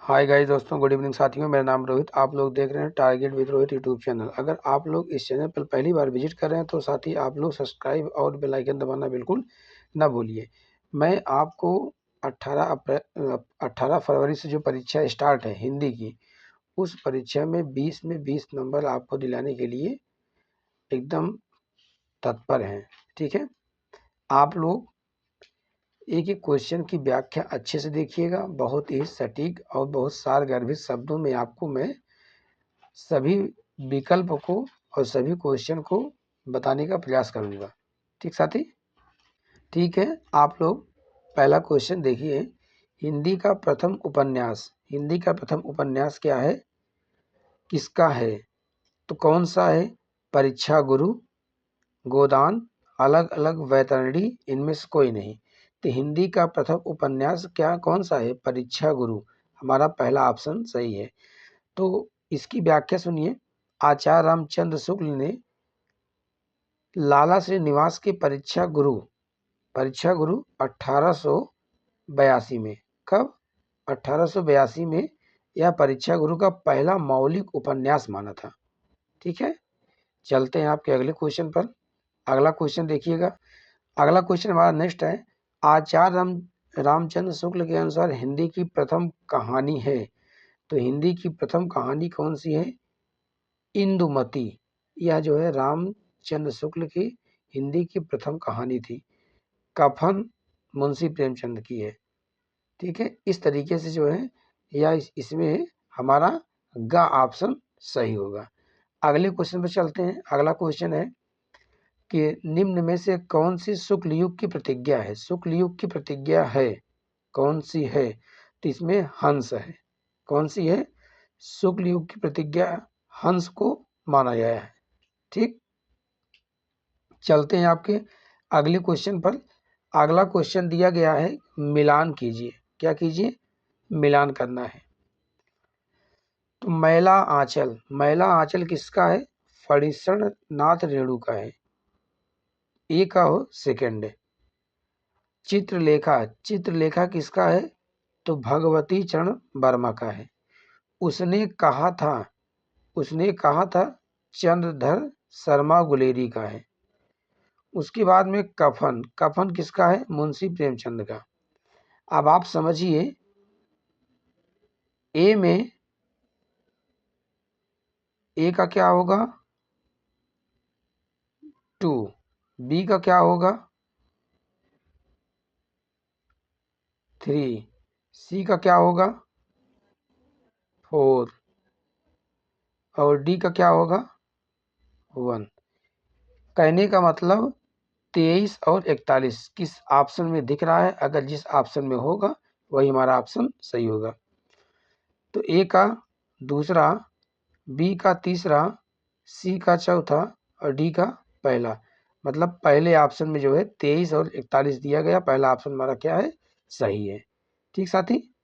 Hi guys दोस्तों, good evening साथियों। मेरा नाम रोहित। आप लोग देख रहे हैं target with Rohit YouTube channel. अगर आप लोग इस चैनल पर पहली बार विजिट कर रहे हैं तो साथ ही आप लोग सब्सक्राइब और बेल आइकन दबाना बिल्कुल ना भूलिए। मैं आपको 18 फरवरी से जो परीक्षा स्टार्ट है हिंदी की, उस परीक्षा में 20 में 20 नंबर आपको दिलाने के लिए एकदम तत्पर हैं। ठीक है, आप लोग एक एक क्वेश्चन की व्याख्या अच्छे से देखिएगा। बहुत ही सटीक और बहुत सारगर्भित शब्दों में आपको मैं सभी विकल्प को और सभी क्वेश्चन को बताने का प्रयास करूंगा। ठीक साथी? ठीक है, आप लोग पहला क्वेश्चन देखिए। हिंदी का प्रथम उपन्यास, हिंदी का प्रथम उपन्यास क्या है, किसका है? तो कौन सा है? परीक्षा गुरु, गोदान, अलग अलग वैतरणी, इनमें से कोई नहीं। तो हिंदी का प्रथम उपन्यास क्या कौन सा है? परीक्षा गुरु। हमारा पहला ऑप्शन सही है। तो इसकी व्याख्या सुनिए। आचार्य रामचंद्र शुक्ल ने लाला श्रीनिवास के परीक्षा गुरु 1882 में, कब? 1882 में यह परीक्षा गुरु का पहला मौलिक उपन्यास माना था। ठीक है, चलते हैं आपके अगले क्वेश्चन पर। अगला क्वेश्चन देखिएगा। अगला क्वेश्चन हमारा नेक्स्ट है। आचार्य रामचंद्र शुक्ल के अनुसार हिंदी की प्रथम कहानी है। तो हिंदी की प्रथम कहानी कौन सी है? इंदुमती। यह जो है रामचंद्र शुक्ल की हिंदी की प्रथम कहानी थी। कफन मुंशी प्रेमचंद की है। ठीक है, इस तरीके से जो है या इसमें हमारा ग ऑप्शन सही होगा। अगले क्वेश्चन पर चलते हैं। अगला क्वेश्चन है कि निम्न में से कौन सी शुक्ल युग की प्रतिज्ञा है? शुक्ल युग की प्रतिज्ञा है कौन सी है? तो इसमें हंस है। कौन सी है? शुक्ल युग की प्रतिज्ञा हंस को माना गया है। ठीक, चलते हैं आपके अगले क्वेश्चन पर। अगला क्वेश्चन दिया गया है, मिलान कीजिए। क्या कीजिए? मिलान करना है। तो मैला आंचल, मैला आंचल किसका है? फणीश्वरनाथ नाथ रेणु का है। ए का हो सेकंड है। चित्रलेखा, चित्रलेखा किसका है? तो भगवती चरण वर्मा का है। उसने कहा था, उसने कहा था चंद्रधर शर्मा गुलेरी का है। उसके बाद में कफन, कफन किसका है? मुंशी प्रेमचंद का। अब आप समझिए, ए में ए का क्या होगा? 2, बी का क्या होगा? 3, सी का क्या होगा? 4 और डी का क्या होगा? 1। कहने का मतलब 23 और 41 किस ऑप्शन में दिख रहा है? अगर जिस ऑप्शन में होगा वही हमारा ऑप्शन सही होगा। तो ए का दूसरा, बी का तीसरा, सी का चौथा और डी का पहला। मतलब पहले ऑप्शन में जो है 23 और 41 दिया गया। पहला ऑप्शन हमारा क्या है? सही है। ठीक साथी,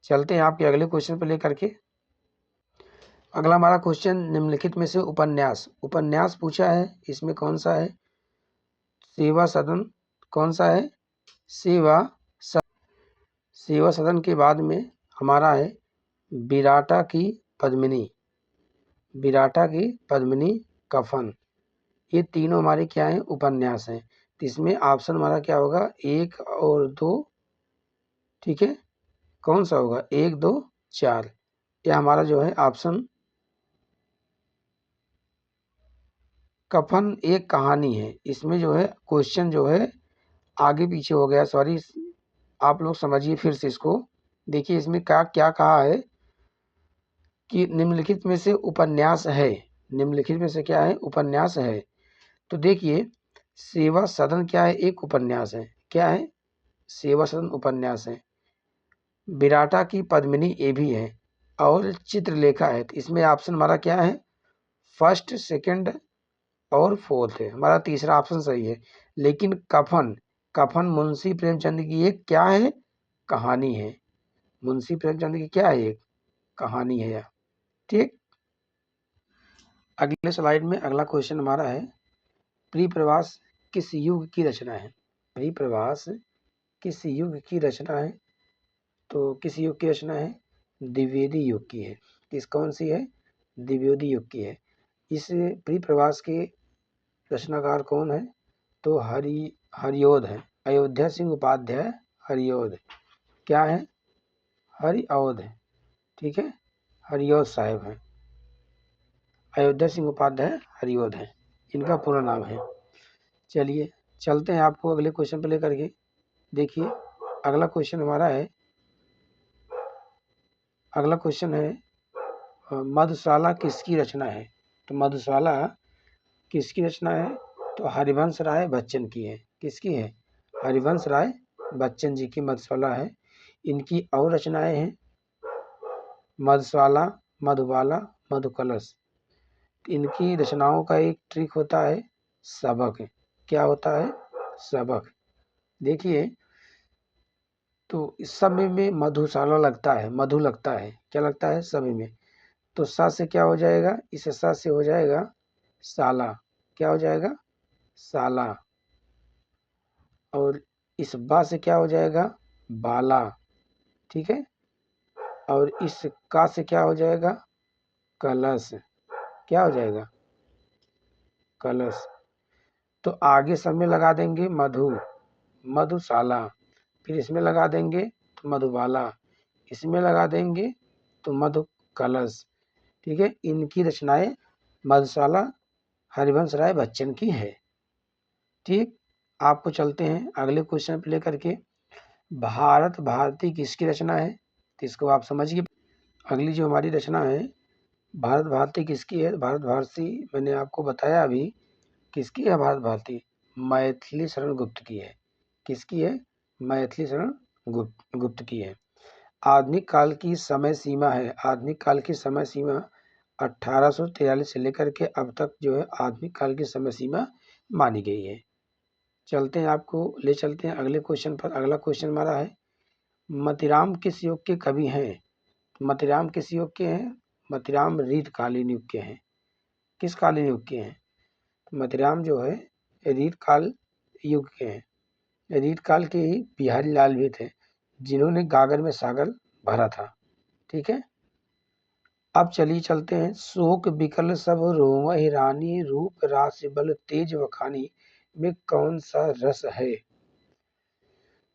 चलते हैं आपके अगले क्वेश्चन पर लेकर के। अगला हमारा क्वेश्चन, निम्नलिखित में से उपन्यास, उपन्यास पूछा है, इसमें कौन सा है? सेवा सदन। कौन सा है? सेवा सदन। सेवा सदन के बाद में हमारा है विराटा की पद्मिनी, विराटा की पद्मिनी, कफन। ये तीनों हमारे क्या हैं? उपन्यास हैं। तो इसमें ऑप्शन हमारा क्या होगा? 1 और 2। ठीक है, कौन सा होगा? 1, 2, 4। यह हमारा जो है ऑप्शन। कफन एक कहानी है। इसमें जो है क्वेश्चन जो है आगे पीछे हो गया, सॉरी। आप लोग समझिए फिर से इसको। देखिए इसमें क्या क्या कहा है कि निम्नलिखित में से उपन्यास है। निम्नलिखित में से क्या है? उपन्यास है। तो देखिए, सेवा सदन क्या है? एक उपन्यास है। क्या है? सेवा सदन उपन्यास है। विराटा की पद्मिनी ये भी है और चित्रलेखा है। तो इसमें ऑप्शन हमारा क्या है? फर्स्ट, सेकंड और फोर्थ है। हमारा तीसरा ऑप्शन सही है। लेकिन कफन, कफन मुंशी प्रेमचंद की एक क्या है? कहानी है। मुंशी प्रेमचंद की क्या है? एक कहानी है यह। ठीक, अगले स्लाइड में अगला क्वेश्चन हमारा है, परिप्रवास किस युग की रचना है? परिप्रवास किस युग की रचना है? तो किस युग की रचना है? द्विवेदी युग की है। कौन सी है? द्विवेदी युग की है। इस परिप्रवास के रचनाकार कौन है? तो हरिऔध है। अयोध्या सिंह उपाध्याय हरिऔध। क्या है? हरिऔध है। ठीक है, हरिऔध साहब है। अयोध्या सिंह उपाध्याय हरिऔध है, इनका पूरा नाम है। चलिए चलते हैं आपको अगले क्वेश्चन पे लेकर के। देखिए अगला क्वेश्चन हमारा है, अगला क्वेश्चन है मधुशाला किसकी रचना है? तो मधुशाला किसकी रचना है? तो हरिवंश राय बच्चन की है। किसकी है? हरिवंश राय बच्चन जी की मधुशाला है। इनकी और रचनाएं हैं मधुशाला, मधुबाला, मधुकलश। इनकी रचनाओं का एक ट्रिक होता है सबक। क्या होता है? सबक। देखिए तो इस समय में मधुशाला लगता है, मधु लगता है। क्या लगता है? समय में। तो सा से क्या हो जाएगा? इस सा से हो जाएगा साला। क्या हो जाएगा? साला। और इस बा से क्या हो जाएगा? बाला। ठीक है, और इस का से क्या हो जाएगा? कलश। क्या हो जाएगा? कलश। तो आगे सब में लगा देंगे मधु, मधुशाला। फिर इसमें लगा देंगे तो मधुबाला, इसमें लगा देंगे तो मधु कलश। ठीक है, इनकी रचनाएं मधुशाला हरिवंश राय बच्चन की है। ठीक, आपको चलते हैं अगले क्वेश्चन पे लेकर के। भारत भारती किसकी रचना है? तो इसको आप समझिए। अगली जो हमारी रचना है भारत भारती किसकी है? भारत भारती मैंने आपको बताया अभी किसकी है। भारत भारती मैथिली शरण गुप्त की है। किसकी है? मैथिली शरण गुप्त की है। आधुनिक काल की समय सीमा है, आधुनिक काल की समय सीमा 1843 से लेकर के अब तक जो है आधुनिक काल की समय सीमा मानी गई है। चलते हैं, आपको ले चलते हैं अगले क्वेश्चन पर। अगला क्वेश्चन हमारा है मतीराम किस युग के कवि हैं? मतीराम किस युग के हैं? मतीराम रीतकालीन युग के हैं। किस कालीन युग के हैं? मतीराम जो है रीतकाल युग के हैं। रीतकाल के ही बिहारी लाल भी थे जिन्होंने गागर में सागर भरा था। ठीक है, अब चलिए चलते हैं। शोक बिकल सब रोवहि रानी, रूप रास बल तेज बखानी में कौन सा रस है?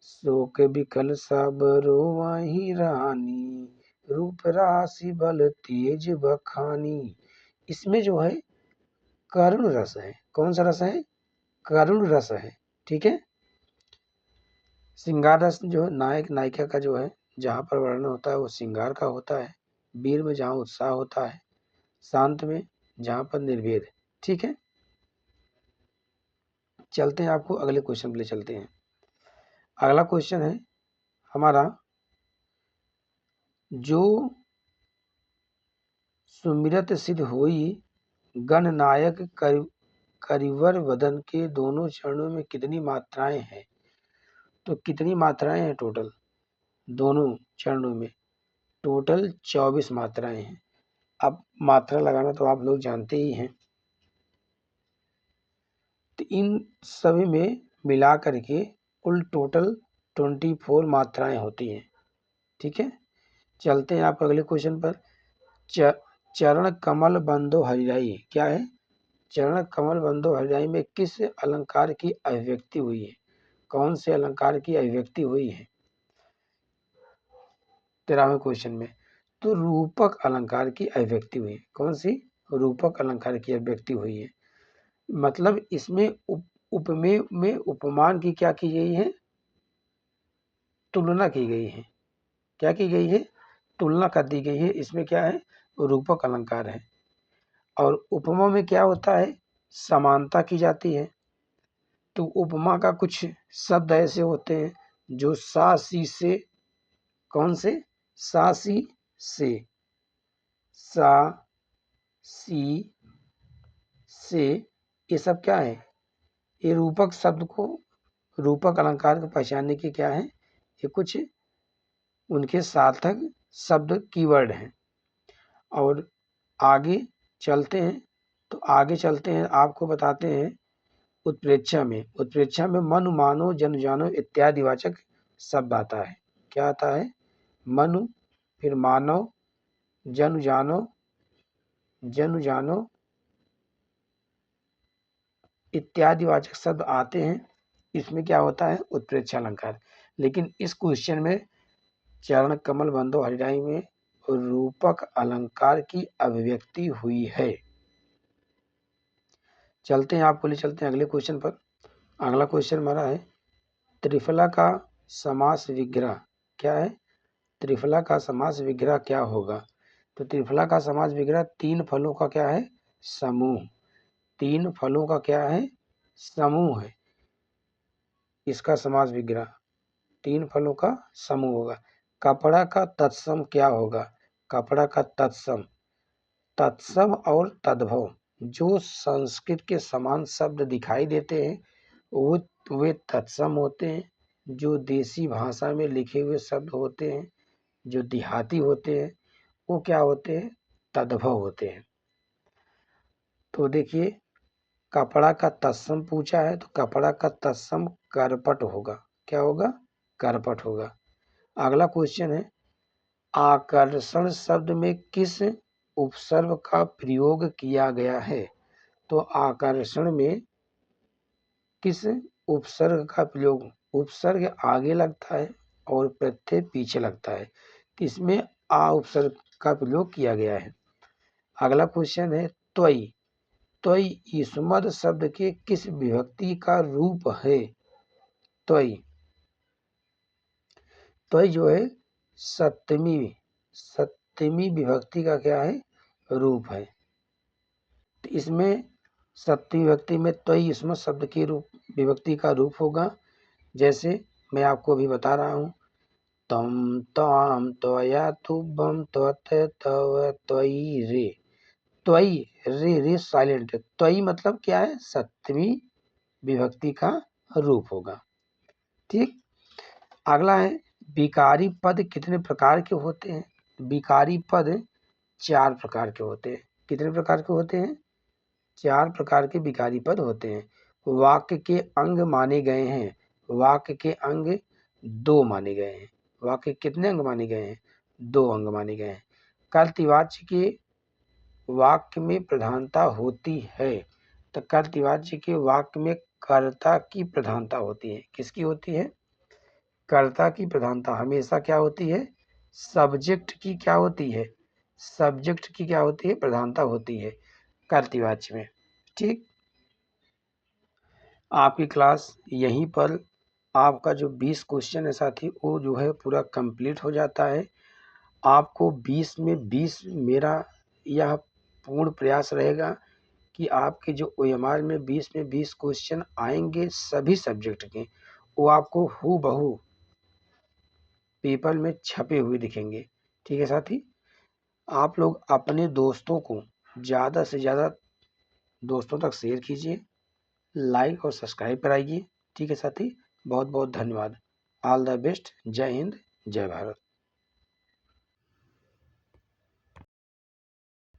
शोक बिकल सब रोवहि रानी, रूप राशि बल तेज बखानी। इसमें जो है करुण रस है। कौन सा रस है? करुण रस है। ठीक है, श्रृंगार रस जो है नायक नायिका का जो है जहाँ पर वर्णन होता है वो श्रृंगार का होता है। वीर में जहाँ उत्साह होता है, शांत में जहाँ पर निर्वेद। ठीक है, चलते हैं आपको अगले क्वेश्चन पे ले चलते हैं। अगला क्वेश्चन है हमारा जो सुमिरत सिद्ध होई गणनायक करिवर वदन के दोनों चरणों में कितनी मात्राएं हैं? तो कितनी मात्राएं हैं टोटल? दोनों चरणों में टोटल 24 मात्राएं हैं। अब मात्रा लगाना तो आप लोग जानते ही हैं। तो इन सभी में मिला करके कुल टोटल 24 मात्राएं होती हैं। ठीक है, चलते हैं आप अगले क्वेश्चन पर। चरण कमल बंदो हरिराई। क्या है? चरण कमल बंदो हरिराई में किस अलंकार की अभिव्यक्ति हुई है? कौन से अलंकार की अभिव्यक्ति हुई है 13वें क्वेश्चन में? तो रूपक अलंकार की अभिव्यक्ति हुई है। कौन सी? रूपक अलंकार की अभिव्यक्ति हुई है। मतलब इसमें उपमेय में उपमान की क्या की गई है? तुलना की गई है। क्या की गई है? तुलना कर दी गई है। इसमें क्या है? रूपक अलंकार है। और उपमा में क्या होता है? समानता की जाती है। तो उपमा का कुछ शब्द ऐसे होते हैं जो सा सी से, कौन से? सा सी से, सा सी से, ये सब क्या है? ये रूपक शब्द को, रूपक अलंकार को पहचानने की क्या है? ये कुछ उनके सार्थक शब्द कीवर्ड हैं। और आगे चलते हैं, तो आगे चलते हैं आपको बताते हैं उत्प्रेक्षा में। उत्प्रेक्षा में मन मानो जन जानो इत्यादि वाचक शब्द आता है। क्या आता है? मनु, फिर मानव, जनु जानो, जनु जानो इत्यादि वाचक शब्द आते हैं। इसमें क्या होता है, उत्प्रेक्षा अलंकार। लेकिन इस क्वेश्चन में चरण कमल बंधो हरिराई में रूपक अलंकार की अभिव्यक्ति हुई है। चलते हैं, आपको ले चलते हैं अगले क्वेश्चन पर। अगला क्वेश्चन हमारा है त्रिफला का समास विग्रह क्या है? त्रिफला का समास विग्रह क्या होगा? तो त्रिफला का समास विग्रह तीन फलों का क्या है? समूह। तीन फलों का क्या है? समूह है इसका समास विग्रह। तीन फलों का समूह होगा। कपड़ा का तत्सम क्या होगा? कपड़ा का तत्सम, तत्सम और तद्भव जो संस्कृत के समान शब्द दिखाई देते हैं वो वे तत्सम होते हैं। जो देसी भाषा में लिखे हुए शब्द होते हैं, जो देहाती होते हैं, वो क्या होते हैं? तद्भव होते हैं। तो देखिए, कपड़ा का तत्सम पूछा है तो कपड़ा का तत्सम करपट होगा। क्या होगा? करपट होगा। अगला क्वेश्चन है आकर्षण शब्द में किस उपसर्ग का प्रयोग किया गया है? तो आकर्षण में किस उपसर्ग का प्रयोग? उपसर्ग आगे लगता है और प्रत्यय पीछे लगता है, इसमें आ उपसर्ग का प्रयोग किया गया है। अगला क्वेश्चन है त्वयि। त्वयि युष्मद् शब्द के किस विभक्ति का रूप है? त्वयि, त्वयि जो है सप्तमी विभक्ति का क्या है? रूप है। तो इसमें सप्तमी विभक्ति में त्वयि युष्मद् शब्द के रूप विभक्ति का रूप होगा। जैसे मैं आपको अभी बता रहा हूँ, तम त्वाम त्वया तुभ्यम त्वत् तव त्वयि रे। त्वयि रे, रे साइलेंट है। त्वयि मतलब क्या है? सप्तमी विभक्ति का रूप होगा। ठीक। अगला है विकारी पद कितने प्रकार के होते हैं? विकारी पद 4 प्रकार के होते हैं। कितने प्रकार के होते हैं? 4 प्रकार के विकारी पद होते हैं। वाक्य के अंग माने गए हैं। वाक्य के अंग 2 माने गए हैं। वाक्य कितने अंग माने गए हैं? 2 अंग माने गए हैं। कर्तृवाच्य के वाक्य में प्रधानता होती है। तो कर्तृवाच्य के वाक्य में कर्ता की प्रधानता होती है। किसकी होती है? कर्ता की प्रधानता हमेशा क्या होती है? सब्जेक्ट की क्या होती है? सब्जेक्ट की क्या होती है? प्रधानता होती है कर्तृवाच्य में। ठीक। आपकी क्लास यहीं पर आपका जो 20 क्वेश्चन है साथी वो जो है पूरा कंप्लीट हो जाता है। आपको 20 में 20 मेरा यह पूर्ण प्रयास रहेगा कि आपके जो OMR में 20 में 20 क्वेश्चन आएंगे सभी सब्जेक्ट के, वो आपको हूबहू पेपर में छपे हुए दिखेंगे। ठीक है साथी, आप लोग अपने दोस्तों को ज़्यादा से ज़्यादा दोस्तों तक शेयर कीजिए, लाइक और सब्सक्राइब कराइए। ठीक है साथी, बहुत बहुत धन्यवाद। All the best. जय हिंद, जय भारत।